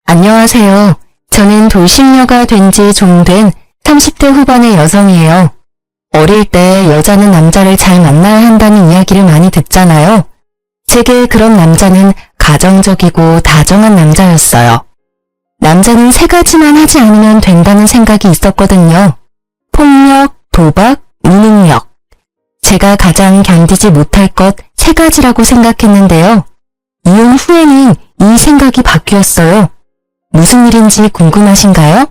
안녕하세요. 저는 돌싱녀가 된 지 좀 된 30대 후반의 여성이에요. 어릴 때 여자는 남자를 잘 만나야 한다는 이야기를 많이 듣잖아요. 제게 그런 남자는 가정적이고 다정한 남자였어요. 남자는 세 가지만 하지 않으면 된다는 생각이 있었거든요. 폭력, 도박, 무능력. 제가 가장 견디지 못할 것 세 가지라고 생각했는데요. 이혼 후에는 이 생각이 바뀌었어요. 무슨 일인지 궁금하신가요?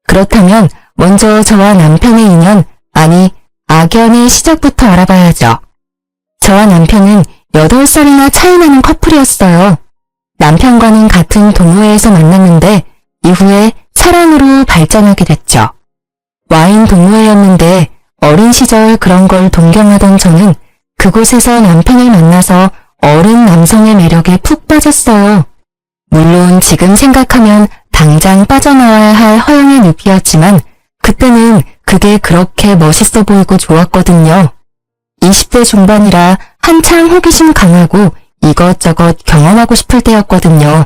그렇다면 먼저 저와 남편의 인연, 아니 악연의 시작부터 알아봐야죠. 저와 남편은 8살이나 차이 나는 커플이었어요. 남편과는 같은 동호회에서 만났는데 이후에 사랑으로 발전하게 됐죠. 와인 동호회였는데 어린 시절 그런 걸 동경하던 저는 그곳에서 남편을 만나서 어른 남성의 매력에 푹 빠졌어요. 물론 지금 생각하면 당장 빠져나와야 할 허영의 늪이었지만 그때는 그게 그렇게 멋있어 보이고 좋았거든요. 20대 중반이라 한창 호기심 강하고 이것저것 경험하고 싶을 때였거든요.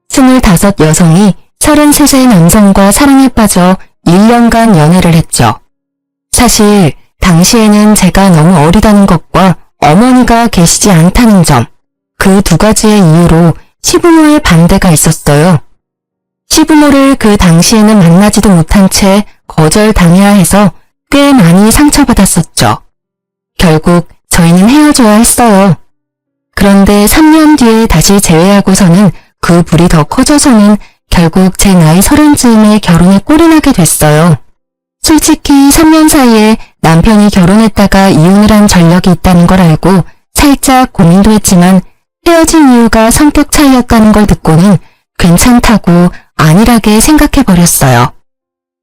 25 여성이 33세 남성과 사랑에 빠져 1년간 연애를 했죠. 사실 당시에는 제가 너무 어리다는 것과 어머니가 계시지 않다는 점, 그 두 가지의 이유로 시부모의 반대가 있었어요. 시부모를 그 당시에는 만나지도 못한 채 거절당해야 해서 꽤 많이 상처받았었죠. 결국 저희는 헤어져야 했어요. 그런데 3년 뒤에 다시 재회하고서는 그 불이 더 커져서는 결국 제 나이 30쯤에 결혼에 꼴이 나게 됐어요. 솔직히 3년 사이에 남편이 결혼했다가 이혼을 한 전력이 있다는 걸 알고 살짝 고민도 했지만 헤어진 이유가 성격 차이였다는 걸 듣고는 괜찮다고 안일하게 생각해버렸어요.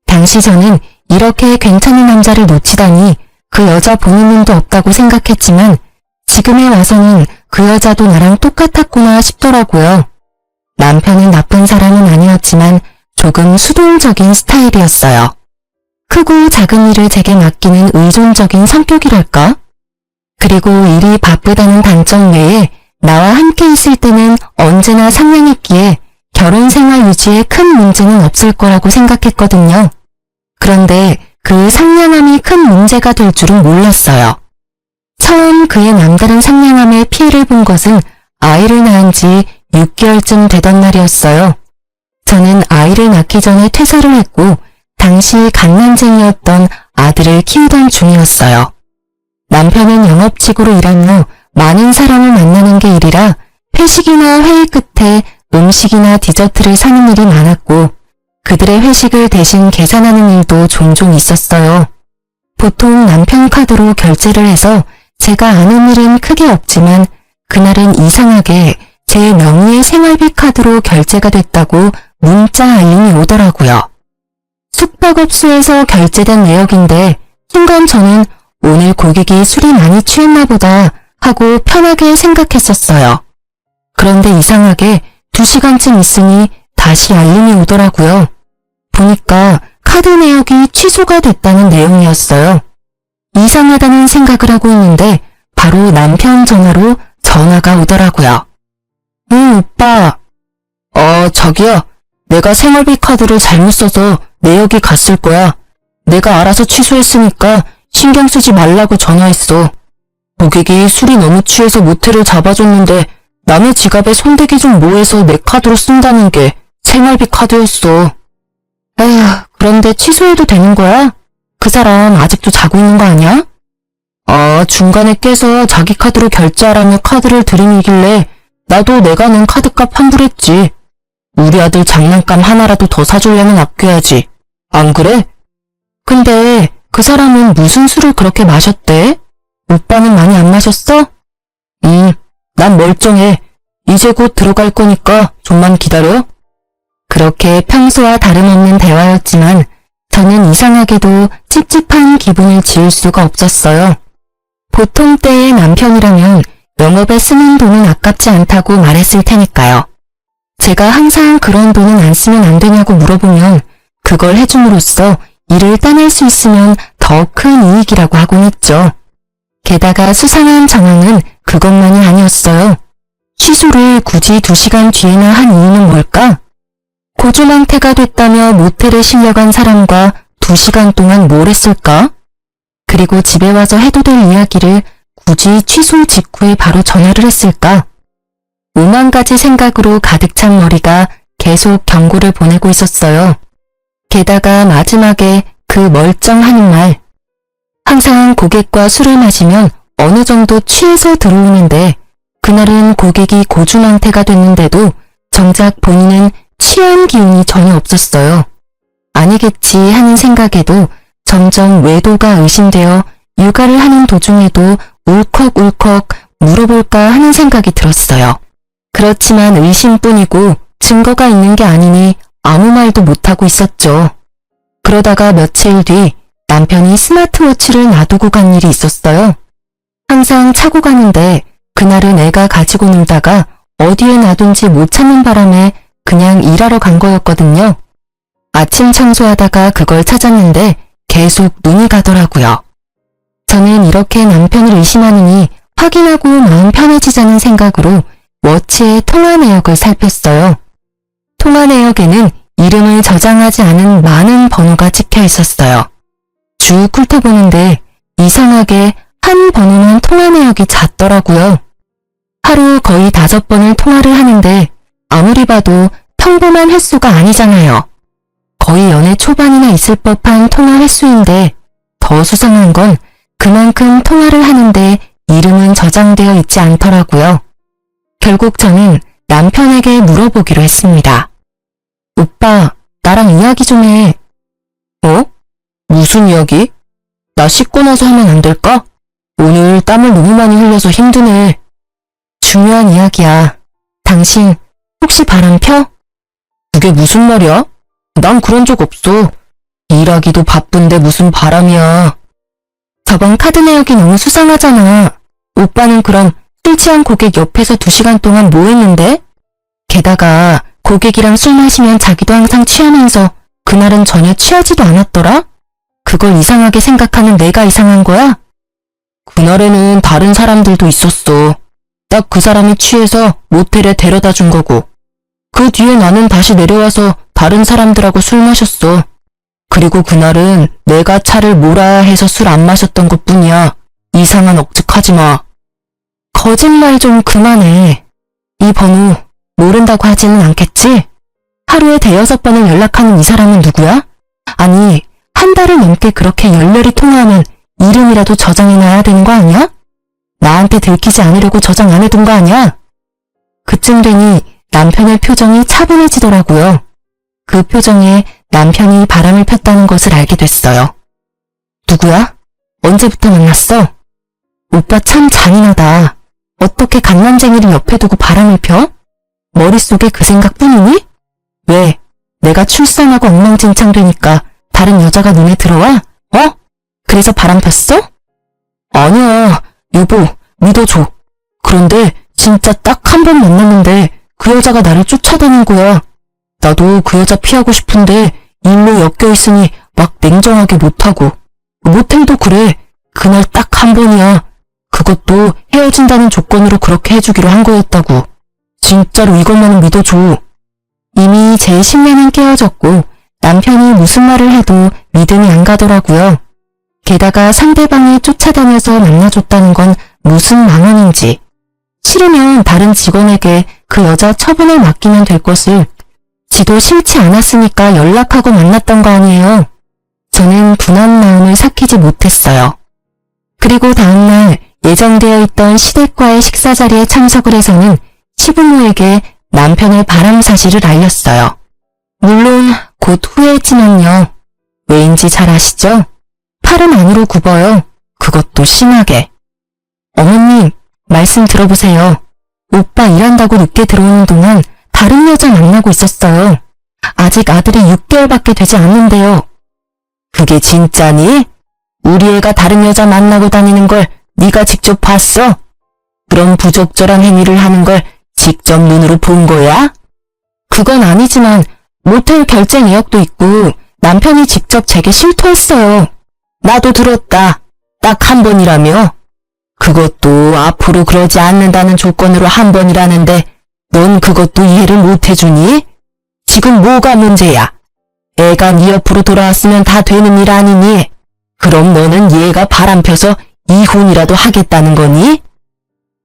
당시 저는 이렇게 괜찮은 남자를 놓치다니 그 여자 보는 눈도 없다고 생각했지만 지금에 와서는 그 여자도 나랑 똑같았구나 싶더라고요. 남편은 나쁜 사람은 아니었지만 조금 수동적인 스타일이었어요. 크고 작은 일을 제게 맡기는 의존적인 성격이랄까? 그리고 일이 바쁘다는 단점 외에 나와 함께 있을 때는 언제나 상냥했기에 결혼 생활 유지에 큰 문제는 없을 거라고 생각했거든요. 그런데 그 상냥함이 큰 문제가 될 줄은 몰랐어요. 처음 그의 남다른 상냥함에 피해를 본 것은 아이를 낳은 지 6개월쯤 되던 날이었어요. 저는 아이를 낳기 전에 퇴사를 했고 당시 갓난쟁이였던 아들을 키우던 중이었어요. 남편은 영업직으로 일하며 많은 사람을 만나는 게 일이라 회식이나 회의 끝에 음식이나 디저트를 사는 일이 많았고 그들의 회식을 대신 계산하는 일도 종종 있었어요. 보통 남편 카드로 결제를 해서 제가 아는 일은 크게 없지만 그날은 이상하게 제 명의의 생활비 카드로 결제가 됐다고 문자 알림이 오더라고요. 숙박업소에서 결제된 내역인데 순간 저는 오늘 고객이 술이 많이 취했나 보다 하고 편하게 생각했었어요. 그런데 이상하게 2시간쯤 있으니 다시 알림이 오더라고요. 보니까 카드 내역이 취소가 됐다는 내용이었어요. 이상하다는 생각을 하고 있는데 바로 남편 전화로 전화가 오더라고요. 응, 오빠. 저기요. 내가 생활비 카드를 잘못 써서 내역이 갔을 거야. 내가 알아서 취소했으니까 신경 쓰지 말라고 전화했어. 고객이 술이 너무 취해서 모텔을 잡아줬는데 남의 지갑에 손대기 좀 뭐해서 내 카드로 쓴다는 게 생활비 카드였어. 에휴, 그런데 취소해도 되는 거야? 그 사람 아직도 자고 있는 거 아니야? 중간에 깨서 자기 카드로 결제하라며 카드를 들이밀길래 나도 내가 낸 카드값 환불했지. 우리 아들 장난감 하나라도 더 사주려면 아껴야지. 안 그래? 근데 그 사람은 무슨 술을 그렇게 마셨대? 오빠는 많이 안 마셨어? 난 멀쩡해. 이제 곧 들어갈 거니까 좀만 기다려. 그렇게 평소와 다름없는 대화였지만 저는 이상하게도 찝찝한 기분을 지울 수가 없었어요. 보통 때의 남편이라면 영업에 쓰는 돈은 아깝지 않다고 말했을 테니까요. 제가 항상 그런 돈은 안 쓰면 안 되냐고 물어보면 그걸 해줌으로써 일을 따낼 수 있으면 더 큰 이익이라고 하곤 했죠. 게다가 수상한 상황은 그것만이 아니었어요. 취소를 굳이 2시간 뒤에나 한 이유는 뭘까? 상태가 됐다며 모텔에 실려간 사람과 2시간 동안 뭘 했을까? 그리고 집에 와서 해도 될 이야기를 굳이 취소 직후에 바로 전화를 했을까? 5만 가지 생각으로 가득 찬 머리가 계속 경고를 보내고 있었어요. 게다가 마지막에 그 멀쩡한 말. 항상 고객과 술을 마시면 어느 정도 취해서 들어오는데 그날은 고객이 고주망태가 됐는데도 정작 본인은 취한 기운이 전혀 없었어요. 아니겠지 하는 생각에도 점점 외도가 의심되어 육아를 하는 도중에도 울컥울컥 물어볼까 하는 생각이 들었어요. 그렇지만 의심뿐이고 증거가 있는 게 아니니 아무 말도 못하고 있었죠. 그러다가 며칠 뒤 남편이 스마트워치를 놔두고 간 일이 있었어요. 항상 차고 가는데 그날은 애가 가지고 놀다가 어디에 놔둔지 못 찾는 바람에 그냥 일하러 간 거였거든요. 아침 청소하다가 그걸 찾았는데 계속 눈이 가더라고요. 저는 이렇게 남편을 의심하느니 확인하고 마음 편해지자는 생각으로 워치의 통화 내역을 살폈어요. 통화 내역에는 이름을 저장하지 않은 많은 번호가 찍혀 있었어요. 쭉 훑어보는데 이상하게 한 번호만 통화 내역이 잦더라고요. 하루 거의 5번을 통화를 하는데 아무리 봐도 평범한 횟수가 아니잖아요. 거의 연애 초반이나 있을 법한 통화 횟수인데 더 수상한 건 그만큼 통화를 하는데 이름은 저장되어 있지 않더라고요. 결국 저는 남편에게 물어보기로 했습니다. 오빠, 나랑 이야기 좀 해. 어? 무슨 이야기? 나 씻고 나서 하면 안 될까? 오늘 땀을 너무 많이 흘려서 힘드네. 중요한 이야기야. 당신 혹시 바람 펴? 그게 무슨 말이야? 난 그런 적 없어. 일하기도 바쁜데 무슨 바람이야. 저번 카드 내역이 너무 수상하잖아. 오빠는 그럼 술 취한 고객 옆에서 2시간 동안 뭐 했는데? 게다가 고객이랑 술 마시면 자기도 항상 취하면서 그날은 전혀 취하지도 않았더라? 그걸 이상하게 생각하는 내가 이상한 거야? 그날에는 다른 사람들도 있었어. 딱 그 사람이 취해서 모텔에 데려다 준 거고. 그 뒤에 나는 다시 내려와서 다른 사람들하고 술 마셨어. 그리고 그날은 내가 차를 몰아야 해서 술 안 마셨던 것뿐이야. 이상한 억측하지 마. 거짓말 좀 그만해. 이 번호 모른다고 하지는 않겠지? 하루에 5번을 연락하는 이 사람은 누구야? 아니, 한 달을 넘게 그렇게 열렬히 통화하면 이름이라도 저장해놔야 되는 거 아니야? 나한테 들키지 않으려고 저장 안 해둔 거 아니야? 그쯤 되니 남편의 표정이 차분해지더라고요. 그 표정에 남편이 바람을 폈다는 것을 알게 됐어요. 누구야? 언제부터 만났어? 오빠 참 잔인하다. 어떻게 갓난쟁이를 옆에 두고 바람을 펴? 머릿속에 그 생각뿐이니? 왜? 내가 출산하고 엉망진창 되니까 다른 여자가 눈에 들어와? 어? 그래서 바람 폈어? 아니야. 여보, 믿어줘. 그런데 진짜 딱 한 번 만났는데 그 여자가 나를 쫓아다닌 거야. 나도 그 여자 피하고 싶은데 일로 엮여있으니 막 냉정하게 못하고. 모텔도 그래. 그날 딱 한 번이야. 그것도 헤어진다는 조건으로 그렇게 해주기로 한 거였다고. 진짜로 이것만은 믿어줘. 이미 제 신뢰는 깨어졌고 남편이 무슨 말을 해도 믿음이 안 가더라고요. 게다가 상대방이 쫓아다녀서 만나줬다는 건 무슨 망언인지. 싫으면 다른 직원에게 그 여자 처분을 맡기면 될 것을 지도 싫지 않았으니까 연락하고 만났던 거 아니에요. 저는 분한 마음을 삭히지 못했어요. 그리고 다음날 예정되어 있던 시댁과의 식사 자리에 참석을 해서는 시부모에게 남편의 바람 사실을 알렸어요. 물론 곧 후회했지만요. 왜인지 잘 아시죠? 팔은 안으로 굽어요. 그것도 심하게. 어머님, 말씀 들어보세요. 오빠 일한다고 늦게 들어오는 동안 다른 여자 만나고 있었어요. 아직 아들이 6개월밖에 되지 않는데요. 그게 진짜니? 우리 애가 다른 여자 만나고 다니는 걸 네가 직접 봤어? 그런 부적절한 행위를 하는 걸 직접 눈으로 본 거야? 그건 아니지만 모텔 결제 내역도 있고 남편이 직접 제게 실토했어요. 나도 들었다. 딱 한 번이라며? 그것도 앞으로 그러지 않는다는 조건으로 한 번이라는데 넌 그것도 이해를 못 해주니? 지금 뭐가 문제야? 애가 네 옆으로 돌아왔으면 다 되는 일 아니니? 그럼 너는 얘가 바람 펴서 이혼이라도 하겠다는 거니?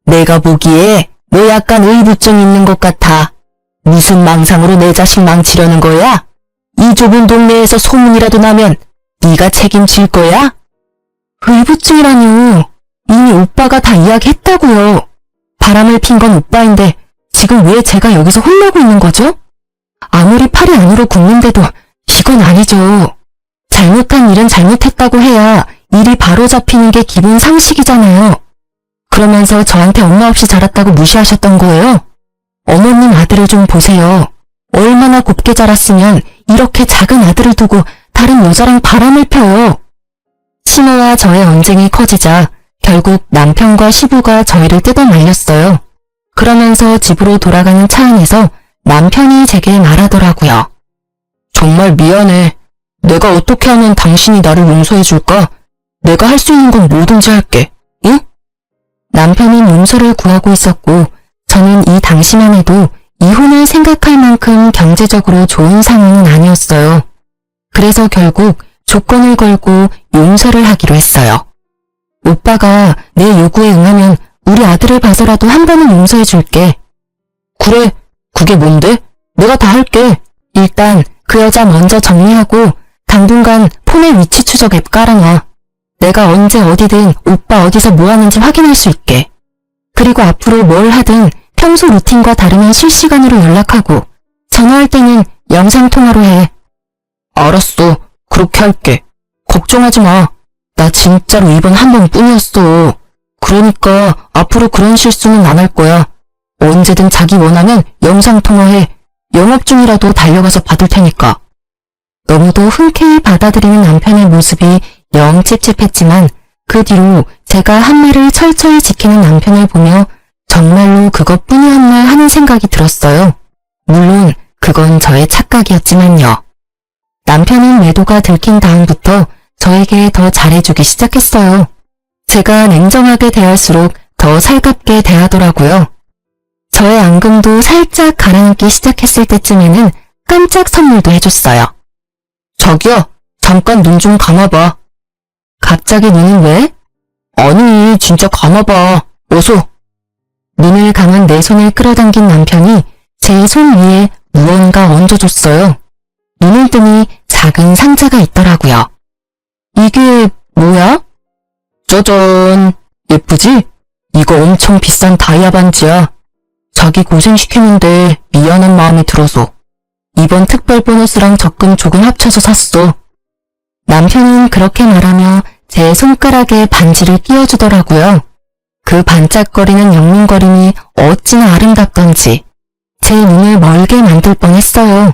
내가 보기에 너 약간 의부증 있는 것 같아. 무슨 망상으로 내 자식 망치려는 거야? 이 좁은 동네에서 소문이라도 나면 네가 책임질 거야? 의부증이라뇨. 이미 오빠가 다 이야기했다고요. 바람을 핀 건 오빠인데 지금 왜 제가 여기서 혼나고 있는 거죠? 아무리 팔이 안으로 굽는데도 이건 아니죠. 잘못한 일은 잘못했다고 해야 일이 바로 잡히는 게 기본 상식이잖아요. 그러면서 저한테 엄마 없이 자랐다고 무시하셨던 거예요? 어머님 아들을 좀 보세요. 얼마나 곱게 자랐으면 이렇게 작은 아들을 두고 다른 여자랑 바람을 펴요. 신호와 저의 언쟁이 커지자 결국 남편과 시부가 저희를 뜯어 말렸어요. 그러면서 집으로 돌아가는 차 안에서 남편이 제게 말하더라고요. 정말 미안해. 내가 어떻게 하면 당신이 나를 용서해 줄까? 내가 할 수 있는 건 뭐든지 할게. 응? 남편이 용서를 구하고 있었고 저는 이 당시만 해도 이혼을 생각할 만큼 경제적으로 좋은 상황은 아니었어요. 그래서 결국 조건을 걸고 용서를 하기로 했어요. 오빠가 내 요구에 응하면 우리 아들을 봐서라도 한 번은 용서해 줄게. 그래, 그게 뭔데? 내가 다 할게. 일단 그 여자 먼저 정리하고 당분간 폰에 위치 추적 앱 깔아놔. 내가 언제 어디든 오빠 어디서 뭐 하는지 확인할 수 있게. 그리고 앞으로 뭘 하든 평소 루틴과 다르면 실시간으로 연락하고 전화할 때는 영상통화로 해. 알았어. 그렇게 할게. 걱정하지 마. 나 진짜로 이번 한 번뿐이었어. 그러니까 앞으로 그런 실수는 안 할 거야. 언제든 자기 원하면 영상통화해. 영업 중이라도 달려가서 받을 테니까. 너무도 흔쾌히 받아들이는 남편의 모습이 영 찝찝했지만 그 뒤로 제가 한 말을 철저히 지키는 남편을 보며 정말로 그것뿐이었나 하는 생각이 들었어요. 물론 그건 저의 착각이었지만요. 남편은 매도가 들킨 다음부터 저에게 더 잘해주기 시작했어요. 제가 냉정하게 대할수록 더 살갑게 대하더라고요. 저의 앙금도 살짝 가라앉기 시작했을 때쯤에는 깜짝 선물도 해줬어요. 자기야, 잠깐 눈 좀 감아봐. 갑자기 눈은 왜? 아니, 진짜 감아봐. 어서. 눈을 감은 내 손을 끌어당긴 남편이 제 손 위에 무언가 얹어줬어요. 눈을 뜨니 작은 상자가 있더라고요. 이게 뭐야? 짜잔. 예쁘지? 이거 엄청 비싼 다이아 반지야. 자기 고생시키는데 미안한 마음이 들어서 이번 특별 보너스랑 적금 조금 합쳐서 샀어. 남편은 그렇게 말하며 제 손가락에 반지를 끼워주더라고요. 그 반짝거리는 영롱거림이 어찌나 아름답던지 제 눈을 멀게 만들 뻔했어요.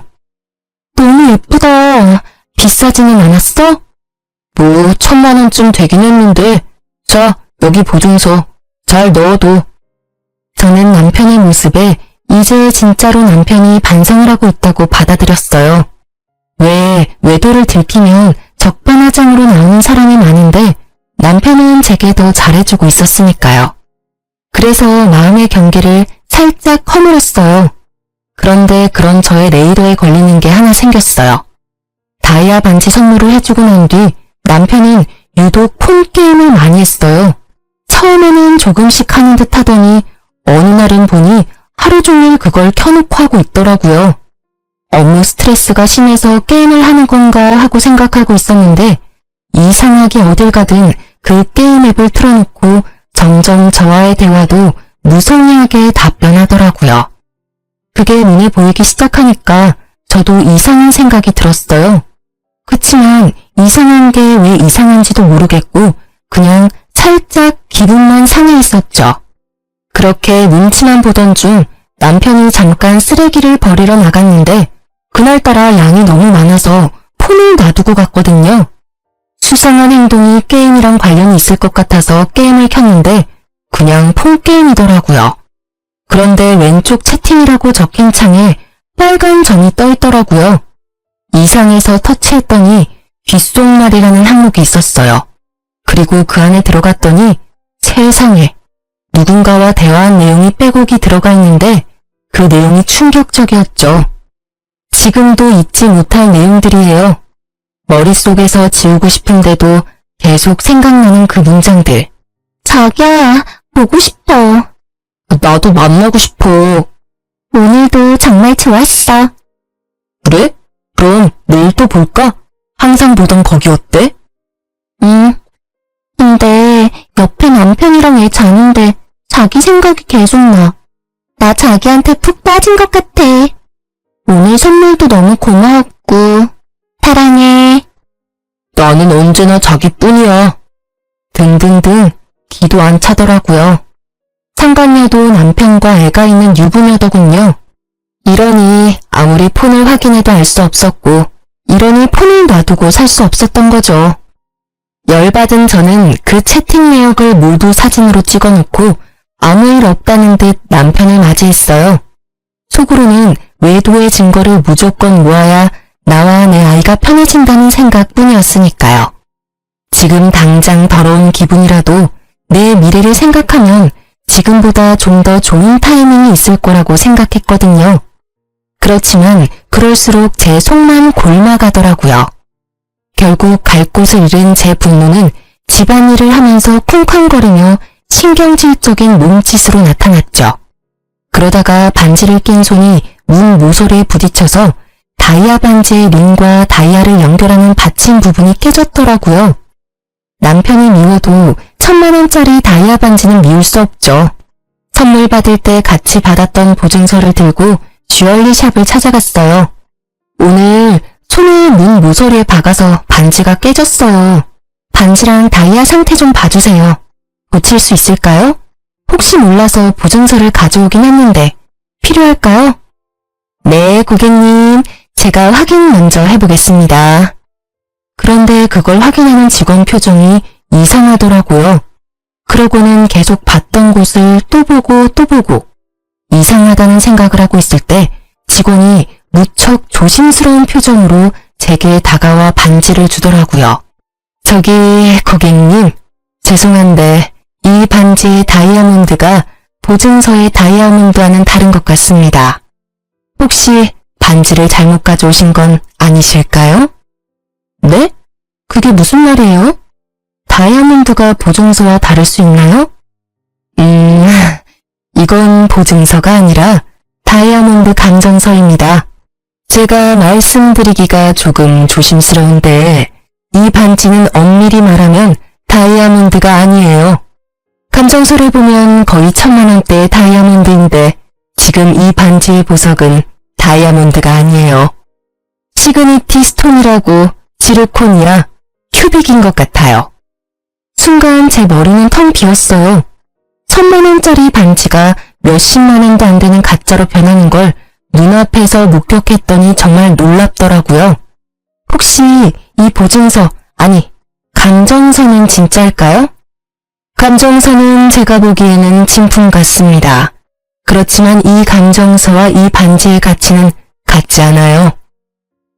너무 예쁘다. 비싸지는 않았어? 뭐 1000만원쯤 되긴 했는데. 자, 여기 보증서. 잘 넣어둬. 저는 남편의 모습에 이제 진짜로 남편이 반성을 하고 있다고 받아들였어요. 왜 외도를 들키면 적반하장으로 나오는 사람이 많은데 남편은 제게 더 잘해주고 있었으니까요. 그래서 마음의 경계를 살짝 허물었어요. 그런데 그런 저의 레이더에 걸리는 게 하나 생겼어요. 다이아 반지 선물을 해주고 난 뒤 남편은 유독 폰게임을 많이 했어요. 처음에는 조금씩 하는 듯 하더니 어느 날은 보니 하루 종일 그걸 켜놓고 하고 있더라고요. 업무 스트레스가 심해서 게임을 하는 건가 하고 생각하고 있었는데 이상하게 어딜 가든 그 게임 앱을 틀어놓고 점점 저와의 대화도 무성의하게 답변하더라고요. 그게 눈에 보이기 시작하니까 저도 이상한 생각이 들었어요. 그치만 이상한 게 왜 이상한지도 모르겠고 그냥 살짝 기분만 상해 있었죠. 그렇게 눈치만 보던 중 남편이 잠깐 쓰레기를 버리러 나갔는데 그날따라 양이 너무 많아서 폰을 놔두고 갔거든요. 수상한 행동이 게임이랑 관련이 있을 것 같아서 게임을 켰는데 그냥 폰게임이더라고요. 그런데 왼쪽 채팅이라고 적힌 창에 빨간 점이 떠 있더라고요. 이상해서 터치했더니 귓속말이라는 항목이 있었어요. 그리고 그 안에 들어갔더니 세상에 누군가와 대화한 내용이 빼곡히 들어가 있는데 그 내용이 충격적이었죠. 지금도 잊지 못할 내용들이에요. 머릿속에서 지우고 싶은데도 계속 생각나는 그 문장들. 자기야, 보고 싶어. 나도 만나고 싶어. 오늘도 정말 좋았어. 그래? 그럼 내일 또 볼까? 항상 보던 거기 어때? 근데 옆에 남편이랑 애 자는데 자기 생각이 계속 나. 나 자기한테 푹 빠진 것 같아. 오늘 선물도 너무 고마웠고 사랑해. 나는 언제나 자기뿐이야. 등등등 기도 안 차더라고요. 상간녀도 남편과 애가 있는 유부녀더군요. 이러니 아무리 폰을 확인해도 알 수 없었고 이러니 폰을 놔두고 살 수 없었던 거죠. 열받은 저는 그 채팅 내역을 모두 사진으로 찍어놓고 아무 일 없다는 듯 남편을 맞이했어요. 속으로는 외도의 증거를 무조건 모아야 나와 내 아이가 편해진다는 생각뿐이었으니까요. 지금 당장 더러운 기분이라도 내 미래를 생각하면 지금보다 좀 더 좋은 타이밍이 있을 거라고 생각했거든요. 그렇지만 그럴수록 제 속만 골마가더라고요. 결국 갈 곳을 잃은 제 분노는 집안일을 하면서 쿵쾅거리며 신경질적인 몸짓으로 나타났죠. 그러다가 반지를 낀 손이 문 모서리에 부딪혀서 다이아 반지의 링과 다이아를 연결하는 받침 부분이 깨졌더라고요. 남편이 미워도 1000만원짜리 다이아 반지는 미울 수 없죠. 선물 받을 때 같이 받았던 보증서를 들고 주얼리 샵을 찾아갔어요. 오늘 손을 문 모서리에 박아서 반지가 깨졌어요. 반지랑 다이아 상태 좀 봐주세요. 고칠 수 있을까요? 혹시 몰라서 보증서를 가져오긴 했는데 필요할까요? 네, 고객님. 제가 확인 먼저 해보겠습니다. 그런데 그걸 확인하는 직원 표정이 이상하더라고요. 그러고는 계속 봤던 곳을 또 보고 또 보고 이상하다는 생각을 하고 있을 때 직원이 무척 조심스러운 표정으로 제게 다가와 반지를 주더라고요. 저기 고객님, 죄송한데 이 반지의 다이아몬드가 보증서의 다이아몬드와는 다른 것 같습니다. 혹시 반지를 잘못 가져오신 건 아니실까요? 네? 그게 무슨 말이에요? 다이아몬드가 보증서와 다를 수 있나요? 이건 보증서가 아니라 다이아몬드 감정서입니다. 제가 말씀드리기가 조금 조심스러운데 이 반지는 엄밀히 말하면 다이아몬드가 아니에요. 감정서를 보면 거의 1000만원대의 다이아몬드인데 지금 이 반지의 보석은 다이아몬드가 아니에요. 시그니티 스톤이라고 지르콘이라 큐빅인 것 같아요. 순간 제 머리는 텅 비었어요. 1000만원짜리 반지가 몇십만원도 안 되는 가짜로 변하는 걸 눈앞에서 목격했더니 정말 놀랍더라고요. 혹시 이 보증서, 아니 감정서는 진짜일까요? 감정서는 제가 보기에는 진품 같습니다. 그렇지만 이 감정서와 이 반지의 가치는 같지 않아요.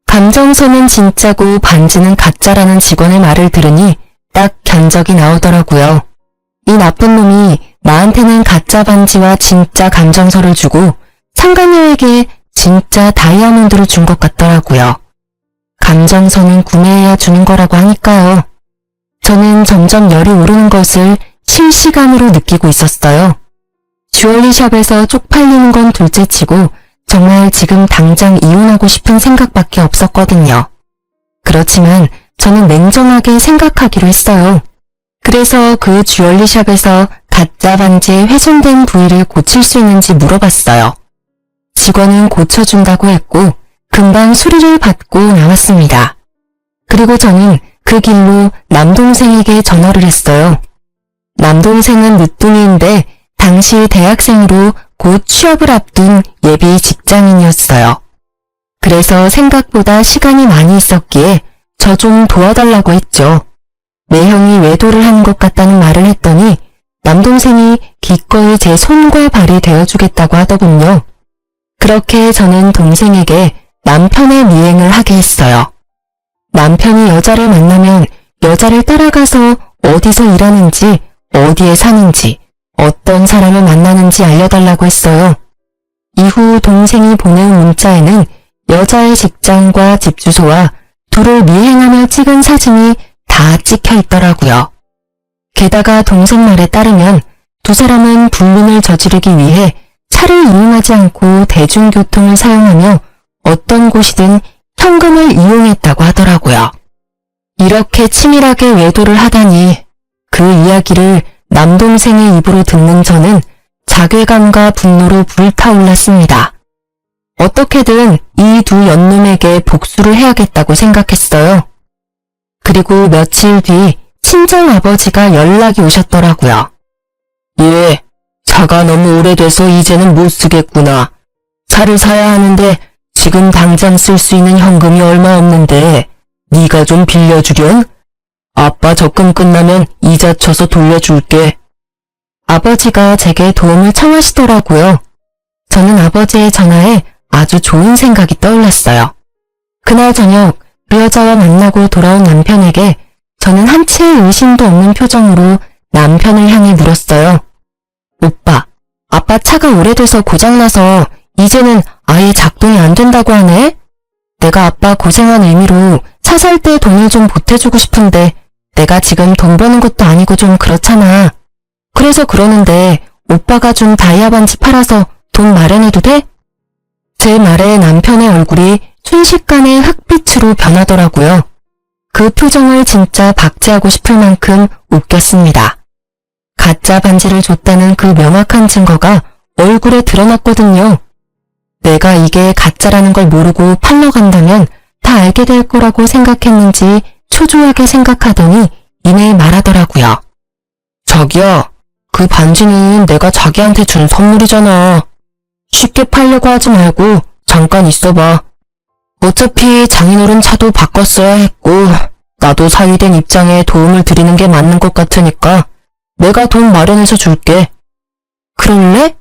감정서는 진짜고 반지는 가짜라는 직원의 말을 들으니 딱 견적이 나오더라고요. 이 나쁜 놈이 나한테는 가짜 반지와 진짜 감정서를 주고 상간녀에게 진짜 다이아몬드를 준 것 같더라고요. 감정서는 구매해야 주는 거라고 하니까요. 저는 점점 열이 오르는 것을 실시간으로 느끼고 있었어요. 주얼리샵에서 쪽팔리는 건 둘째치고 정말 지금 당장 이혼하고 싶은 생각밖에 없었거든요. 그렇지만 저는 냉정하게 생각하기로 했어요. 그래서 그 주얼리샵에서 가짜 반지의 훼손된 부위를 고칠 수 있는지 물어봤어요. 직원은 고쳐준다고 했고 금방 수리를 받고 나왔습니다. 그리고 저는 그 길로 남동생에게 전화를 했어요. 남동생은 늦둥이인데 당시 대학생으로 곧 취업을 앞둔 예비 직장인이었어요. 그래서 생각보다 시간이 많이 있었기에 저 좀 도와달라고 했죠. 내 형이 외도를 하는 것 같다는 말을 했더니 남동생이 기꺼이 제 손과 발이 되어주겠다고 하더군요. 그렇게 저는 동생에게 남편의 미행을 하게 했어요. 남편이 여자를 만나면 여자를 따라가서 어디서 일하는지, 어디에 사는지, 어떤 사람을 만나는지 알려달라고 했어요. 이후 동생이 보낸 문자에는 여자의 직장과 집 주소와 둘을 미행하며 찍은 사진이 다 찍혀 있더라고요. 게다가 동생 말에 따르면 두 사람은 불륜을 저지르기 위해 차를 이용하지 않고 대중교통을 사용하며 어떤 곳이든 현금을 이용했다고 하더라고요. 이렇게 치밀하게 외도를 하다니 그 이야기를 남동생의 입으로 듣는 저는 자괴감과 분노로 불타올랐습니다. 어떻게든 이 두 연놈에게 복수를 해야겠다고 생각했어요. 그리고 며칠 뒤 친정아버지가 연락이 오셨더라고요. 예, 차가 너무 오래돼서 이제는 못 쓰겠구나. 차를 사야 하는데 지금 당장 쓸 수 있는 현금이 얼마 없는데 네가 좀 빌려주련? 아빠 적금 끝나면 이자 쳐서 돌려줄게. 아버지가 제게 도움을 청하시더라고요. 저는 아버지의 전화에 아주 좋은 생각이 떠올랐어요. 그날 저녁 그 여자와 만나고 돌아온 남편에게 저는 한치의 의심도 없는 표정으로 남편을 향해 물었어요. 오빠, 아빠 차가 오래돼서 고장나서 이제는 아예 작동이 안 된다고 하네? 내가 아빠 고생한 의미로 차 살 때 돈을 좀 보태주고 싶은데 내가 지금 돈 버는 것도 아니고 좀 그렇잖아. 그래서 그러는데 오빠가 좀 다이아 반지 팔아서 돈 마련해도 돼? 제 말에 남편의 얼굴이 순식간에 흑빛으로 변하더라고요. 그 표정을 진짜 박제하고 싶을 만큼 웃겼습니다. 가짜 반지를 줬다는 그 명확한 증거가 얼굴에 드러났거든요. 내가 이게 가짜라는 걸 모르고 팔러 간다면 다 알게 될 거라고 생각했는지 초조하게 생각하더니 이내 말하더라고요. 자기야, 그 반지는 내가 자기한테 준 선물이잖아. 쉽게 팔려고 하지 말고 잠깐 있어봐. 어차피 장인어른 차도 바꿨어야 했고 나도 사위된 입장에 도움을 드리는 게 맞는 것 같으니까 내가 돈 마련해서 줄게. 그럴래?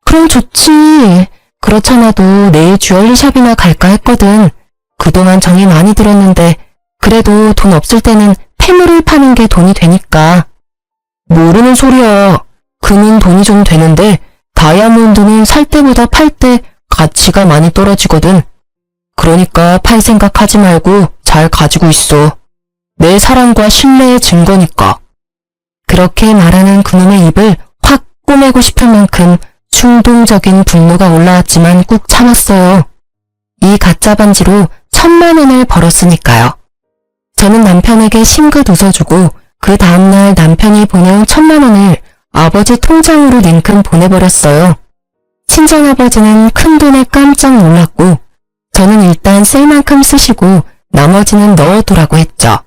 그럼 좋지. 그렇잖아도 내일 주얼리샵이나 갈까 했거든. 그동안 정이 많이 들었는데 그래도 돈 없을 때는 폐물을 파는 게 돈이 되니까. 모르는 소리야. 금은 돈이 좀 되는데 다이아몬드는 살 때보다 팔 때 가치가 많이 떨어지거든. 그러니까 팔 생각하지 말고 잘 가지고 있어. 내 사랑과 신뢰의 증거니까. 그렇게 말하는 그놈의 입을 확 꼬매고 싶을 만큼 충동적인 분노가 올라왔지만 꾹 참았어요. 이 가짜 반지로 1,000만 원을 벌었으니까요. 저는 남편에게 싱긋 웃어주고 그 다음날 남편이 보내온 1,000만 원을 아버지 통장으로 냉큼 보내버렸어요. 친정아버지는 큰돈에 깜짝 놀랐고 저는 일단 쓸 만큼 쓰시고 나머지는 넣어두라고 했죠.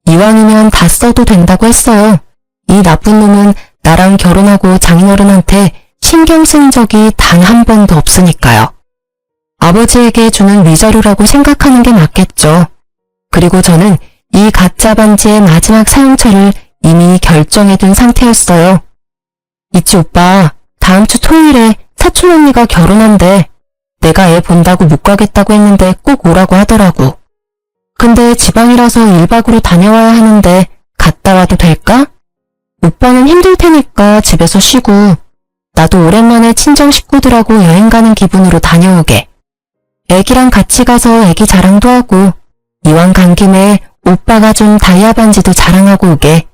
이왕이면 다 써도 된다고 했어요. 이 나쁜 놈은 나랑 결혼하고 장인어른한테 신경 쓴 적이 단 한 번도 없으니까요. 아버지에게 주는 위자료라고 생각하는 게 맞겠죠. 그리고 저는 이 가짜 반지의 마지막 사용처를 이미 결정해둔 상태였어요. 있지 오빠, 다음 주 토요일에 사촌 언니가 결혼한대. 내가 애 본다고 못 가겠다고 했는데 꼭 오라고 하더라고. 근데 지방이라서 1박으로 다녀와야 하는데 갔다 와도 될까? 오빠는 힘들 테니까 집에서 쉬고 나도 오랜만에 친정 식구들하고 여행 가는 기분으로 다녀오게. 애기랑 같이 가서 애기 자랑도 하고 이왕 간 김에 오빠가 준 다이아 반지도 자랑하고 오게.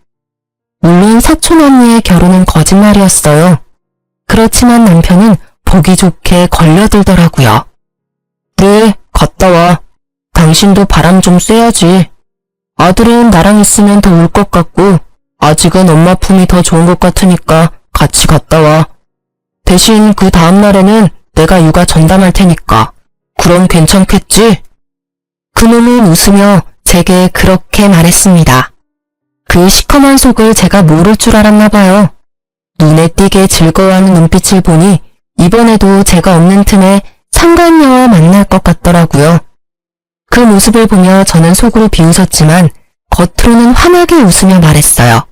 물론 사촌 언니의 결혼은 거짓말이었어요. 그렇지만 남편은 보기 좋게 걸려들더라고요. 그래, 갔다 와. 당신도 바람 좀 쐬야지. 아들은 나랑 있으면 더 울 것 같고 아직은 엄마 품이 더 좋은 것 같으니까 같이 갔다 와. 대신 그 다음 날에는 내가 육아 전담할 테니까. 그럼 괜찮겠지? 그놈은 웃으며 제게 그렇게 말했습니다. 그 시커먼 속을 제가 모를 줄 알았나 봐요. 눈에 띄게 즐거워하는 눈빛을 보니 이번에도 제가 없는 틈에 상간녀와 만날 것 같더라고요. 그 모습을 보며 저는 속으로 비웃었지만 겉으로는 환하게 웃으며 말했어요.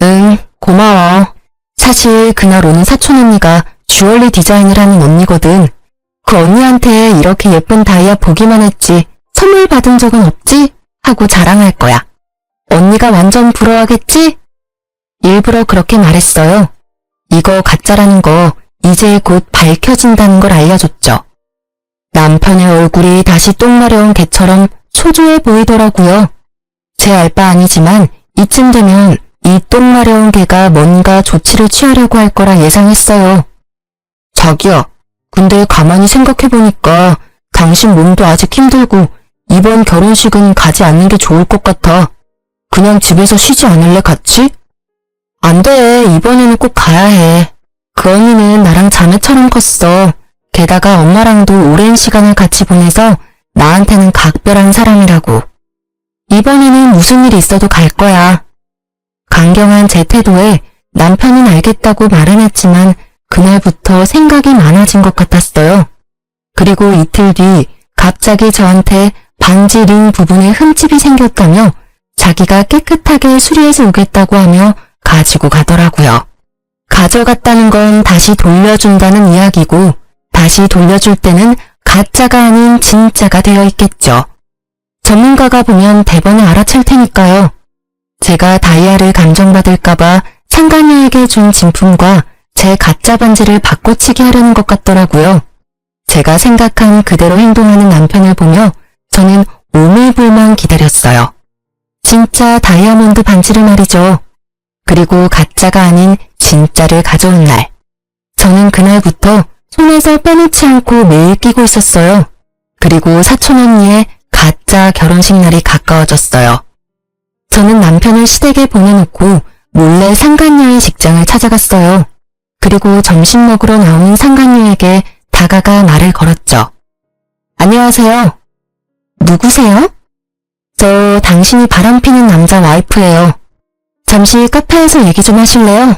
응, 고마워. 사실 그날 오는 사촌 언니가 주얼리 디자인을 하는 언니거든. 그 언니한테 이렇게 예쁜 다이아 보기만 했지 선물 받은 적은 없지? 하고 자랑할 거야. 언니가 완전 부러워하겠지? 일부러 그렇게 말했어요. 이거 가짜라는 거 이제 곧 밝혀진다는 걸 알려줬죠. 남편의 얼굴이 다시 똥 마려운 개처럼 초조해 보이더라고요. 제 알 바 아니지만 이쯤 되면 이 똥 마려운 개가 뭔가 조치를 취하려고 할 거라 예상했어요. 자기야, 근데 가만히 생각해보니까 당신 몸도 아직 힘들고 이번 결혼식은 가지 않는 게 좋을 것 같아. 그냥 집에서 쉬지 않을래, 같이? 안 돼, 이번에는 꼭 가야 해. 그 언니는 나랑 자매처럼 컸어. 게다가 엄마랑도 오랜 시간을 같이 보내서 나한테는 각별한 사람이라고. 이번에는 무슨 일이 있어도 갈 거야. 강경한 제 태도에 남편은 알겠다고 말은 했지만 그날부터 생각이 많아진 것 같았어요. 그리고 이틀 뒤 갑자기 저한테 반지 링 부분에 흠집이 생겼다며 자기가 깨끗하게 수리해서 오겠다고 하며 가지고 가더라고요. 가져갔다는 건 다시 돌려준다는 이야기고 다시 돌려줄 때는 가짜가 아닌 진짜가 되어 있겠죠. 전문가가 보면 대번에 알아챌 테니까요. 제가 다이아를 감정받을까봐 상간녀에게 준 진품과 제 가짜 반지를 바꿔치기 하려는 것 같더라고요. 제가 생각한 그대로 행동하는 남편을 보며 저는 오밀불만 기다렸어요. 진짜 다이아몬드 반지를 말이죠. 그리고 가짜가 아닌 진짜를 가져온 날. 저는 그날부터 손에서 빼놓지 않고 매일 끼고 있었어요. 그리고 사촌 언니의 가짜 결혼식 날이 가까워졌어요. 저는 남편을 시댁에 보내놓고 몰래 상간녀의 직장을 찾아갔어요. 그리고 점심 먹으러 나오는 상간녀에게 다가가 말을 걸었죠. 안녕하세요. 누구세요? 저 당신이 바람피는 남자 와이프예요. 잠시 카페에서 얘기 좀 하실래요?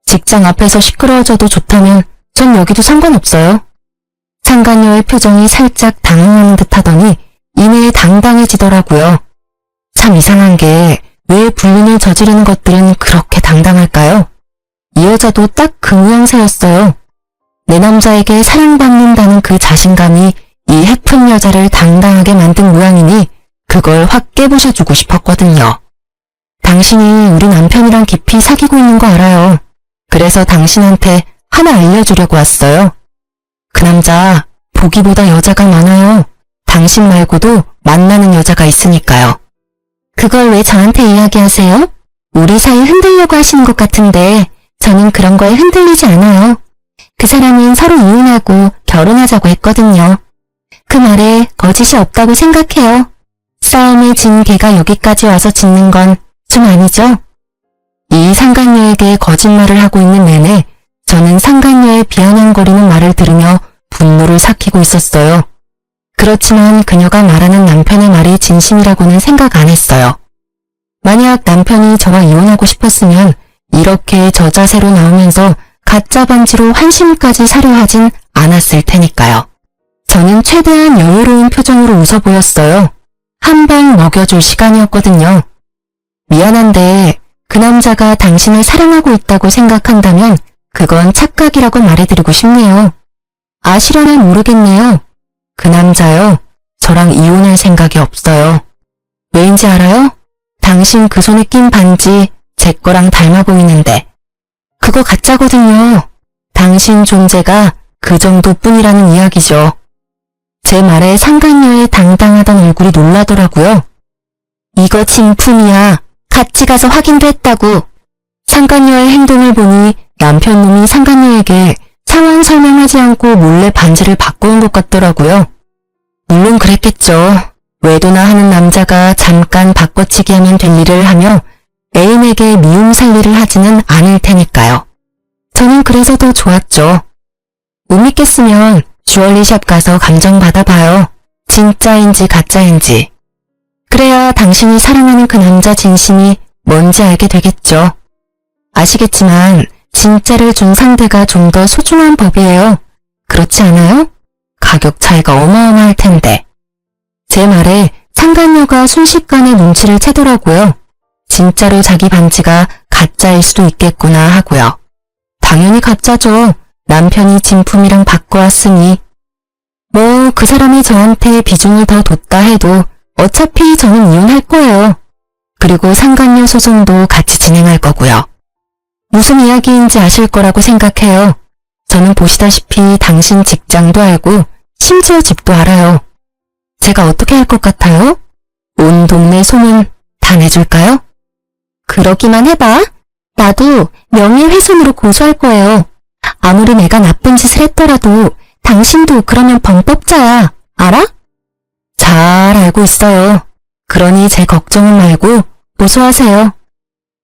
직장 앞에서 시끄러워져도 좋다면 전 여기도 상관없어요. 상간녀의 표정이 살짝 당황하는 듯 하더니 이내 당당해지더라고요. 참 이상한 게 왜 불륜을 저지르는 것들은 그렇게 당당할까요? 이 여자도 딱 그 모양새였어요. 내 남자에게 사랑받는다는 그 자신감이 이 해픈 여자를 당당하게 만든 모양이니 그걸 확 깨부셔주고 싶었거든요. 당신이 우리 남편이랑 깊이 사귀고 있는 거 알아요. 그래서 당신한테 하나 알려주려고 왔어요. 그 남자 보기보다 여자가 많아요. 당신 말고도 만나는 여자가 있으니까요. 그걸 왜 저한테 이야기하세요? 우리 사이 흔들려고 하시는 것 같은데 저는 그런 거에 흔들리지 않아요. 그 사람은 서로 이혼하고 결혼하자고 했거든요. 그 말에 거짓이 없다고 생각해요. 싸움에 진 개가 여기까지 와서 짖는 건 좀 아니죠? 이 상간녀에게 거짓말을 하고 있는 내내 저는 상간녀의 비아냥거리는 말을 들으며 분노를 삭히고 있었어요. 그렇지만 그녀가 말하는 남편의 말이 진심이라고는 생각 안 했어요. 만약 남편이 저와 이혼하고 싶었으면 이렇게 저 자세로 나오면서 가짜 반지로 환심까지 사려 하진 않았을 테니까요. 저는 최대한 여유로운 표정으로 웃어 보였어요. 한 방 먹여줄 시간이었거든요. 미안한데 그 남자가 당신을 사랑하고 있다고 생각한다면 그건 착각이라고 말해드리고 싶네요. 아시려나 모르겠네요. 그 남자요. 저랑 이혼할 생각이 없어요. 왜인지 알아요? 당신 그 손에 낀 반지 제 거랑 닮아 보이는데 그거 가짜거든요. 당신 존재가 그 정도뿐이라는 이야기죠. 제 말에 상간녀의 당당하던 얼굴이 놀라더라고요. 이거 진품이야. 같이 가서 확인도 했다고. 상간녀의 행동을 보니 남편 놈이 상간녀에게 상황 설명하지 않고 몰래 반지를 바꿔온 것 같더라고요. 물론 그랬겠죠. 외도나 하는 남자가 잠깐 바꿔치기 하면 될 일을 하며 애인에게 미움 살 일을 하지는 않을 테니까요. 저는 그래서 더 좋았죠. 못 믿겠으면 주얼리샵 가서 감정 받아봐요. 진짜인지 가짜인지. 그래야 당신이 사랑하는 그 남자 진심이 뭔지 알게 되겠죠. 아시겠지만 진짜를 준 상대가 좀 더 소중한 법이에요. 그렇지 않아요? 가격 차이가 어마어마할 텐데. 제 말에 상간녀가 순식간에 눈치를 채더라고요. 진짜로 자기 반지가 가짜일 수도 있겠구나 하고요. 당연히 가짜죠. 남편이 진품이랑 바꿔왔으니. 뭐 그 사람이 저한테 비중을 더 뒀다 해도 어차피 저는 이혼할 거예요. 그리고 상간녀 소송도 같이 진행할 거고요. 무슨 이야기인지 아실 거라고 생각해요. 저는 보시다시피 당신 직장도 알고 심지어 집도 알아요. 제가 어떻게 할 것 같아요? 온 동네 소문 다 내줄까요? 그러기만 해봐. 나도 명예훼손으로 고소할 거예요. 아무리 내가 나쁜 짓을 했더라도 당신도 그러면 범법자야. 알아? 잘 알고 있어요. 그러니 제 걱정은 말고 고소하세요.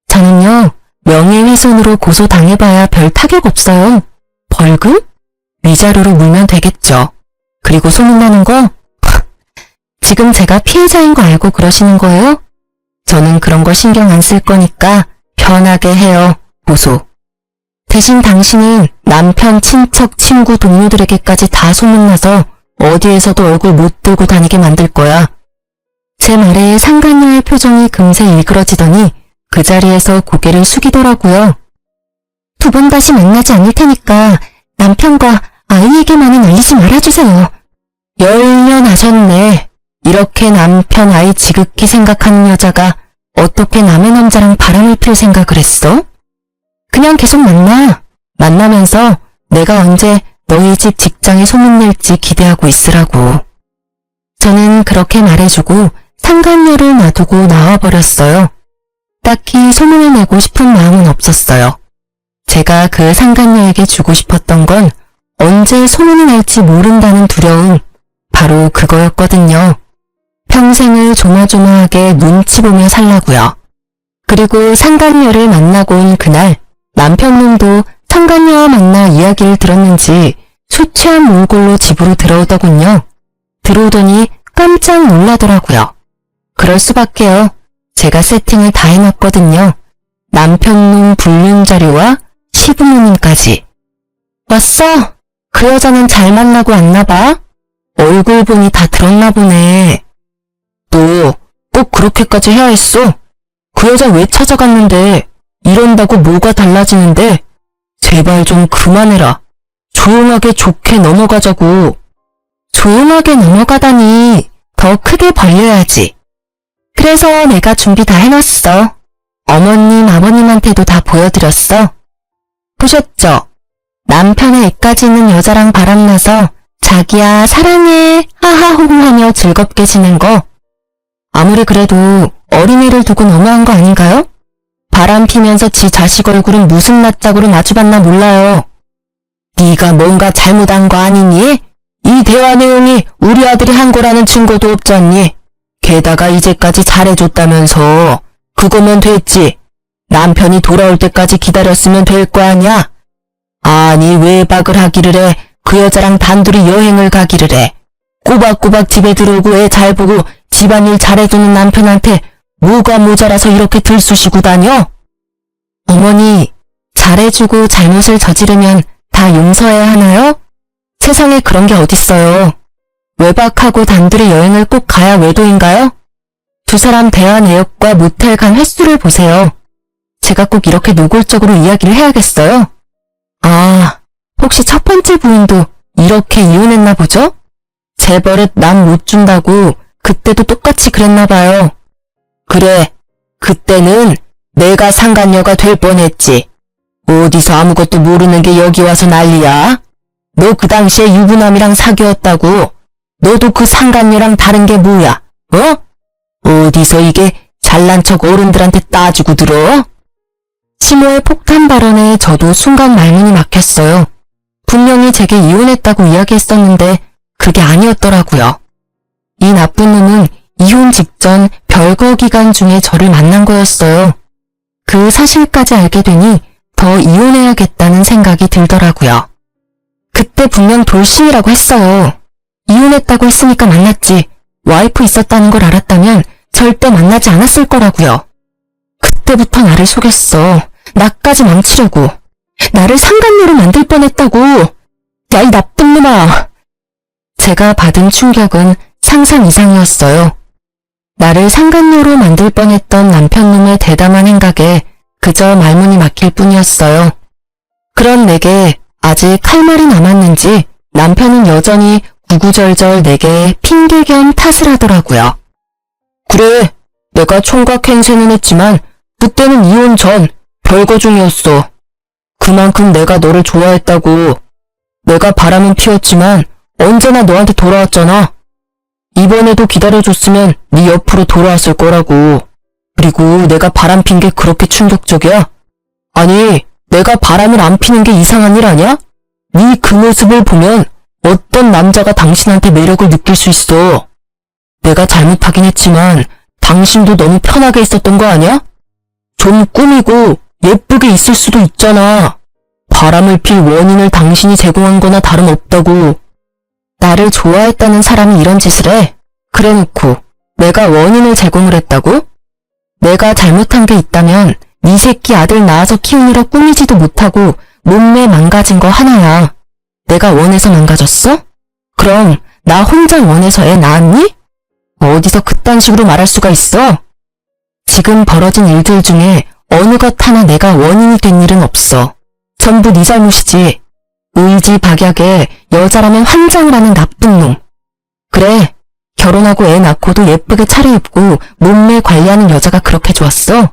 저는요, 명예훼손으로 고소당해봐야 별 타격 없어요. 벌금? 위자료로 물면 되겠죠. 그리고 소문나는 거? 지금 제가 피해자인 거 알고 그러시는 거예요? 저는 그런 거 신경 안 쓸 거니까 편하게 해요. 고소. 대신 당신은 남편, 친척, 친구, 동료들에게까지 다 소문나서 어디에서도 얼굴 못 들고 다니게 만들 거야. 제 말에 상간녀의 표정이 금세 일그러지더니 그 자리에서 고개를 숙이더라고요. 2번 다시 만나지 않을 테니까 남편과 아이에게만은 알리지 말아주세요. 열연하셨네. 이렇게 남편, 아이 지극히 생각하는 여자가 어떻게 남의 남자랑 바람을 필 생각을 했어? 그냥 계속 만나. 만나면서 내가 언제 너희 집 직장에 소문낼지 기대하고 있으라고. 저는 그렇게 말해주고 상간녀를 놔두고 나와버렸어요. 딱히 소문을 내고 싶은 마음은 없었어요. 제가 그 상간녀에게 주고 싶었던 건 언제 소문이 날지 모른다는 두려움, 바로 그거였거든요. 평생을 조마조마하게 눈치 보며 살라고요. 그리고 상간녀를 만나고 온 그날 남편놈도 상간녀와 만나 이야기를 들었는지 술 취한 몰골로 집으로 들어오더군요. 들어오더니 깜짝 놀라더라고요. 그럴 수밖에요. 제가 세팅을 다 해놨거든요. 남편놈 불륜 자료와 시부모님까지. 왔어? 그 여자는 잘 만나고 왔나봐? 얼굴 보니 다 들었나 보네. 너 꼭 그렇게까지 해야 했어? 그 여자 왜 찾아갔는데? 이런다고 뭐가 달라지는데? 제발 좀 그만해라. 조용하게 좋게 넘어가자고. 조용하게 넘어가다니 더 크게 벌려야지. 그래서 내가 준비 다 해놨어. 어머님, 아버님한테도 다 보여드렸어. 보셨죠? 남편의 애까지 있는 여자랑 바람나서 자기야 사랑해 하하호호하며 즐겁게 지낸 거. 아무리 그래도 어린애를 두고 너무한 거 아닌가요? 바람 피면서 지 자식 얼굴은 무슨 낯짝으로 마주봤나 몰라요. 네가 뭔가 잘못한 거 아니니? 이 대화 내용이 우리 아들이 한 거라는 증거도 없지 않니? 게다가 이제까지 잘해줬다면서. 그거면 됐지. 남편이 돌아올 때까지 기다렸으면 될 거 아냐? 아니 외박을 하기를 해. 그 여자랑 단둘이 여행을 가기를 해. 꼬박꼬박 집에 들어오고 애 잘 보고 집안일 잘해주는 남편한테 뭐가 모자라서 이렇게 들쑤시고 다녀? 어머니, 잘해주고 잘못을 저지르면 다 용서해야 하나요? 세상에 그런 게 어딨어요. 외박하고 단둘이 여행을 꼭 가야 외도인가요? 두 사람 대화 내역과 모텔 간 횟수를 보세요. 제가 꼭 이렇게 노골적으로 이야기를 해야겠어요? 아, 혹시 첫 번째 부인도 이렇게 이혼했나 보죠? 제 버릇 남 못 준다고 그때도 똑같이 그랬나 봐요. 그래, 그때는 내가 상간녀가 될 뻔했지. 어디서 아무것도 모르는 게 여기 와서 난리야? 너 그 당시에 유부남이랑 사귀었다고. 너도 그 상간녀랑 다른 게 뭐야? 어? 어디서 이게 잘난 척 어른들한테 따지고 들어? 시모의 폭탄 발언에 저도 순간 말문이 막혔어요. 분명히 제게 이혼했다고 이야기했었는데 그게 아니었더라고요. 이 나쁜 놈은 이혼 직전 별거 기간 중에 저를 만난 거였어요. 그 사실까지 알게 되니 더 이혼해야겠다는 생각이 들더라고요. 그때 분명 돌싱이라고 했어요. 이혼했다고 했으니까 만났지. 와이프 있었다는 걸 알았다면 절대 만나지 않았을 거라고요. 그때부터 나를 속였어. 나까지 망치려고. 나를 상간녀로 만들 뻔했다고. 야, 이 나쁜 놈아. 제가 받은 충격은 상상 이상이었어요. 나를 상간녀로 만들 뻔했던 남편놈의 대담한 행각에 그저 말문이 막힐 뿐이었어요. 그런 내게 아직 할 말이 남았는지 남편은 여전히 구구절절 내게 핑계 겸 탓을 하더라고요. 그래, 내가 총각 행세는 했지만 그때는 이혼 전 별거 중이었어. 그만큼 내가 너를 좋아했다고. 내가 바람은 피웠지만 언제나 너한테 돌아왔잖아. 이번에도 기다려줬으면 네 옆으로 돌아왔을 거라고. 그리고 내가 바람핀 게 그렇게 충격적이야? 아니, 내가 바람을 안 피는 게 이상한 일 아니야? 네 그 모습을 보면 어떤 남자가 당신한테 매력을 느낄 수 있어. 내가 잘못하긴 했지만 당신도 너무 편하게 있었던 거 아니야? 좀 꾸미고 예쁘게 있을 수도 있잖아. 바람을 필 원인을 당신이 제공한 거나 다름없다고. 나를 좋아했다는 사람이 이런 짓을 해? 그래놓고 내가 원인을 제공을 했다고? 내가 잘못한 게 있다면 네 새끼 아들 낳아서 키우느라 꾸미지도 못하고 몸매 망가진 거 하나야. 내가 원해서 망가졌어? 그럼 나 혼자 원해서 애 낳았니? 어디서 그딴 식으로 말할 수가 있어? 지금 벌어진 일들 중에 어느 것 하나 내가 원인이 된 일은 없어. 전부 네 잘못이지. 의지박약에 여자라면 환장을 하는 나쁜 놈. 그래, 결혼하고 애 낳고도 예쁘게 차려입고 몸매 관리하는 여자가 그렇게 좋았어?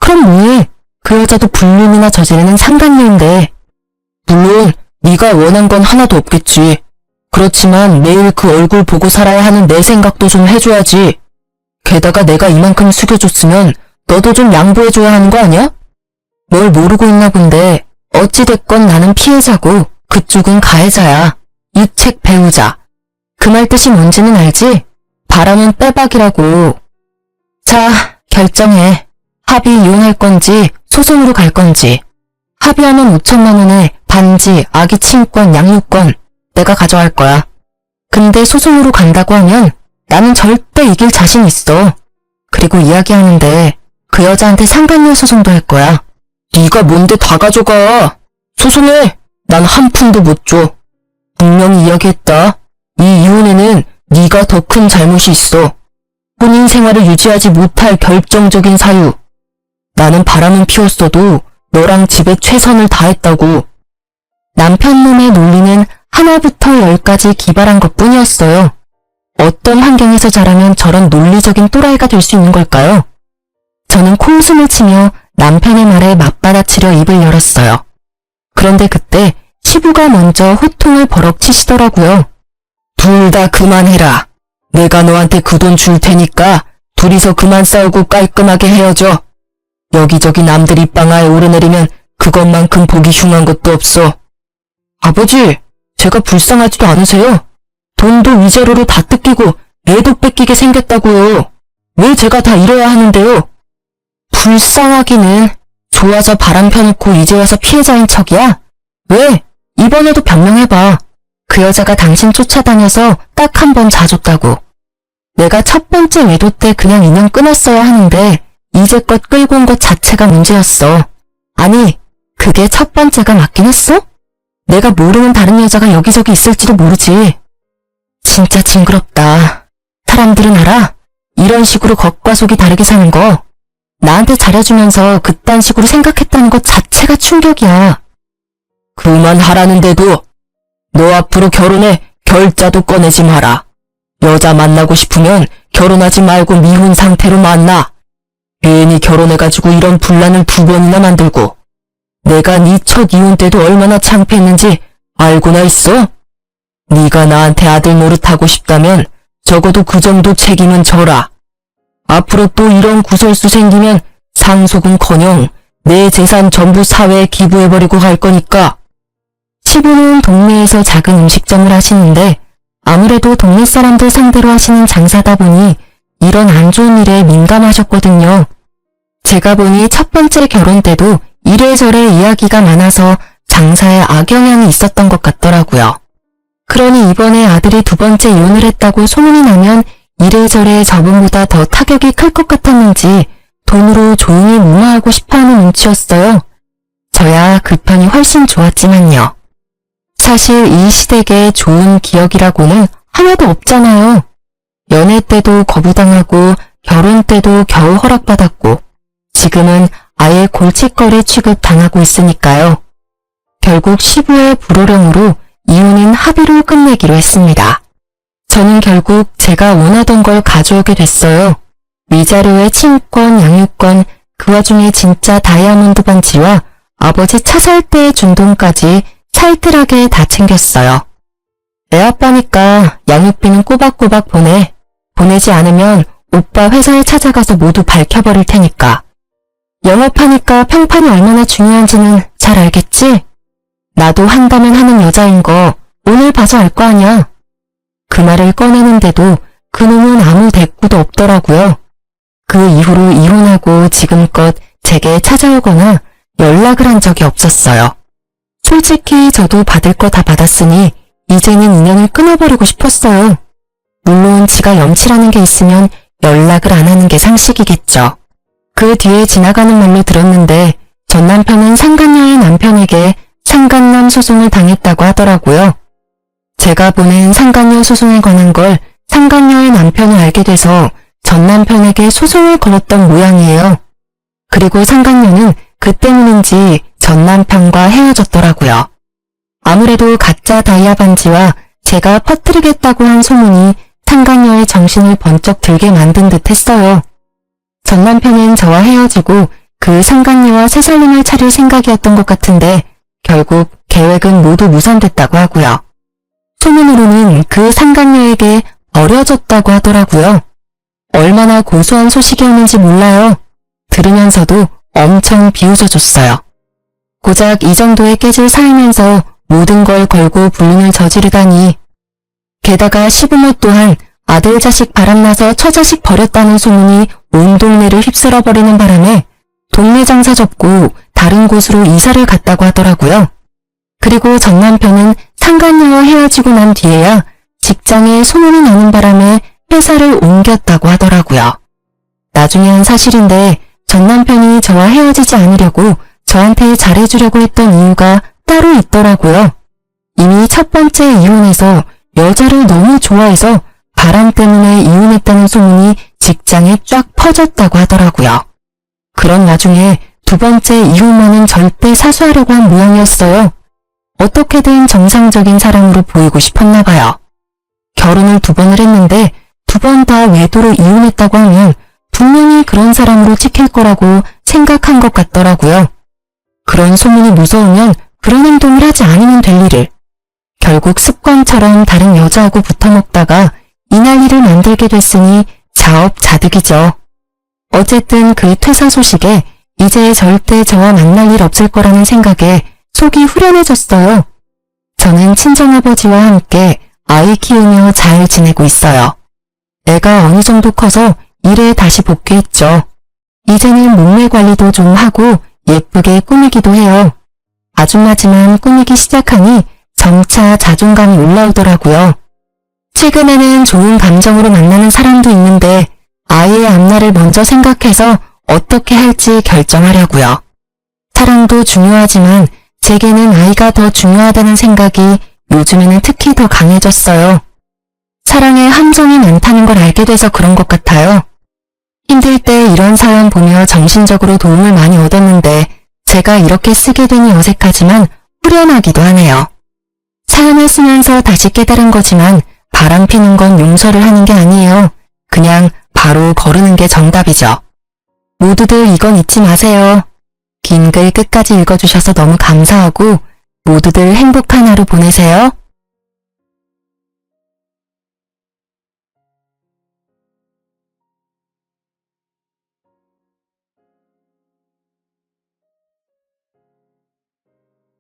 그럼 뭐해? 그 여자도 불륜이나 저지르는 상간녀인데. 물론 네가 원한 건 하나도 없겠지. 그렇지만 매일 그 얼굴 보고 살아야 하는 내 생각도 좀 해줘야지. 게다가 내가 이만큼 숙여줬으면 너도 좀 양보해줘야 하는 거 아니야? 뭘 모르고 있나 본데 어찌됐건 나는 피해자고 그쪽은 가해자야. 유책 배우자. 그 말 뜻이 뭔지는 알지? 바람은 빼박이라고. 자, 결정해. 합의 이혼할 건지 소송으로 갈 건지. 합의하면 5천만 원에 반지, 아기 친권, 양육권 내가 가져갈 거야. 근데 소송으로 간다고 하면 나는 절대 이길 자신 있어. 그리고 이야기하는데 그 여자한테 상간녀 소송도 할 거야. 네가 뭔데 다 가져가. 소송해. 난 한 푼도 못 줘. 분명히 이야기했다. 이 이혼에는 네가 더 큰 잘못이 있어. 혼인 생활을 유지하지 못할 결정적인 사유. 나는 바람은 피웠어도 너랑 집에 최선을 다했다고. 남편 놈의 논리는 하나부터 열까지 기발한 것뿐이었어요. 어떤 환경에서 자라면 저런 논리적인 또라이가 될 수 있는 걸까요? 저는 콩숨을 치며 남편의 말에 맞받아치려 입을 열었어요. 그런데 그때 시부가 먼저 호통을 버럭 치시더라고요. 둘 다 그만해라. 내가 너한테 그 돈 줄 테니까 둘이서 그만 싸우고 깔끔하게 헤어져. 여기저기 남들 입방아에 오르내리면 그것만큼 보기 흉한 것도 없어. 아버지, 제가 불쌍하지도 않으세요? 돈도 위자료로 다 뜯기고 애도 뺏기게 생겼다고요. 왜 제가 다 이래야 하는데요? 불쌍하기는 좋아서 바람 펴놓고 이제 와서 피해자인 척이야? 왜? 이번에도 변명해봐. 그 여자가 당신 쫓아다녀서 딱 한 번 자줬다고. 내가 첫 번째 외도 때 그냥 인연 끊었어야 하는데 이제껏 끌고 온 것 자체가 문제였어. 아니, 그게 첫 번째가 맞긴 했어? 내가 모르는 다른 여자가 여기저기 있을지도 모르지. 진짜 징그럽다. 사람들은 알아? 이런 식으로 겉과 속이 다르게 사는 거. 나한테 잘해주면서 그딴 식으로 생각했다는 것 자체가 충격이야. 그만하라는데도. 너 앞으로 결혼해 결자도 꺼내지 마라. 여자 만나고 싶으면 결혼하지 말고 미혼 상태로 만나. 괜히 결혼해가지고 이런 분란을 2번이나 만들고. 내가 네 첫 이혼 때도 얼마나 창피했는지 알고나 있어? 네가 나한테 아들 노릇하고 싶다면 적어도 그 정도 책임은 져라. 앞으로 또 이런 구설수 생기면 상속은커녕 내 재산 전부 사회에 기부해버리고 갈 거니까. 시부는 동네에서 작은 음식점을 하시는데 아무래도 동네 사람들 상대로 하시는 장사다 보니 이런 안 좋은 일에 민감하셨거든요. 제가 보니 첫 번째 결혼 때도 이래저래 이야기가 많아서 장사에 악영향이 있었던 것 같더라고요. 그러니 이번에 아들이 2번째 이혼을 했다고 소문이 나면 이래저래 저번보다 더 타격이 클 것 같았는지 돈으로 조용히 무마하고 싶어하는 눈치였어요. 저야 그 편이 훨씬 좋았지만요. 사실 이 시댁에 좋은 기억이라고는 하나도 없잖아요. 연애 때도 거부당하고 결혼 때도 겨우 허락받았고 지금은 아예 골칫거리 취급당하고 있으니까요. 결국 시부의 불호령으로 이혼은 합의로 끝내기로 했습니다. 저는 결국 제가 원하던 걸 가져오게 됐어요. 위자료의 친권, 양육권, 그 와중에 진짜 다이아몬드 반지와 아버지 차 살 때의 준 돈까지 살뜰하게 다 챙겼어요. 애 아빠니까 양육비는 꼬박꼬박 보내. 보내지 않으면 오빠 회사에 찾아가서 모두 밝혀버릴 테니까. 영업하니까 평판이 얼마나 중요한지는 잘 알겠지? 나도 한다면 하는 여자인 거 오늘 봐서 알 거 아냐. 그 말을 꺼내는데도 그놈은 아무 대꾸도 없더라고요. 그 이후로 이혼하고 지금껏 제게 찾아오거나 연락을 한 적이 없었어요. 솔직히 저도 받을 거 다 받았으니 이제는 인연을 끊어버리고 싶었어요. 물론 지가 염치라는 게 있으면 연락을 안 하는 게 상식이겠죠. 그 뒤에 지나가는 말로 들었는데 전 남편은 상간녀의 남편에게 상간남 소송을 당했다고 하더라고요. 제가 보낸 상간녀 소송에 관한 걸 상간녀의 남편이 알게 돼서 전 남편에게 소송을 걸었던 모양이에요. 그리고 상간녀는 그 때문인지 전 남편과 헤어졌더라고요. 아무래도 가짜 다이아 반지와 제가 퍼뜨리겠다고 한 소문이 상간녀의 정신을 번쩍 들게 만든 듯 했어요. 전 남편은 저와 헤어지고 그 상간녀와 새 살림을 차릴 생각이었던 것 같은데 결국 계획은 모두 무산됐다고 하고요. 소문으로는 그 상간녀에게 버려졌다고 하더라고요. 얼마나 고소한 소식이었는지 몰라요. 들으면서도 엄청 비웃어줬어요. 고작 이 정도의 깨질 사이면서 모든 걸 걸고 불륜을 저지르다니. 게다가 시부모 또한 아들 자식 바람나서 처자식 버렸다는 소문이 온 동네를 휩쓸어버리는 바람에 동네 장사 접고 다른 곳으로 이사를 갔다고 하더라고요. 그리고 전 남편은 상간녀와 헤어지고 난 뒤에야 직장에 소문이 나는 바람에 회사를 옮겼다고 하더라고요. 나중에 한 사실인데 전 남편이 저와 헤어지지 않으려고 저한테 잘해주려고 했던 이유가 따로 있더라고요. 이미 첫 번째 이혼에서 여자를 너무 좋아해서 바람 때문에 이혼했다는 소문이 직장에 쫙 퍼졌다고 하더라고요. 그런 와중에 두 번째 이혼만은 절대 사수하려고 한 모양이었어요. 어떻게든 정상적인 사람으로 보이고 싶었나 봐요. 결혼을 2번을 했는데 2번 다 외도로 이혼했다고 하면 분명히 그런 사람으로 찍힐 거라고 생각한 것 같더라고요. 그런 소문이 무서우면 그런 행동을 하지 않으면 될 일을. 결국 습관처럼 다른 여자하고 붙어먹다가 이 난리를 만들게 됐으니 자업자득이죠. 어쨌든 그 퇴사 소식에 이제 절대 저와 만날 일 없을 거라는 생각에 속이 후련해졌어요. 저는 친정아버지와 함께 아이 키우며 잘 지내고 있어요. 애가 어느 정도 커서 일에 다시 복귀했죠. 이제는 몸매 관리도 좀 하고 예쁘게 꾸미기도 해요. 아줌마지만 꾸미기 시작하니 점차 자존감이 올라오더라고요. 최근에는 좋은 감정으로 만나는 사람도 있는데 아이의 앞날을 먼저 생각해서 어떻게 할지 결정하려고요. 사랑도 중요하지만 제게는 아이가 더 중요하다는 생각이 요즘에는 특히 더 강해졌어요. 사랑에 함정이 많다는 걸 알게 돼서 그런 것 같아요. 힘들 때 이런 사연 보며 정신적으로 도움을 많이 얻었는데 제가 이렇게 쓰게 되니 어색하지만 후련하기도 하네요. 사연을 쓰면서 다시 깨달은 거지만 바람 피는 건 용서를 하는 게 아니에요. 그냥 바로 거르는 게 정답이죠. 모두들 이건 잊지 마세요. 긴 글 끝까지 읽어주셔서 너무 감사하고 모두들 행복한 하루 보내세요.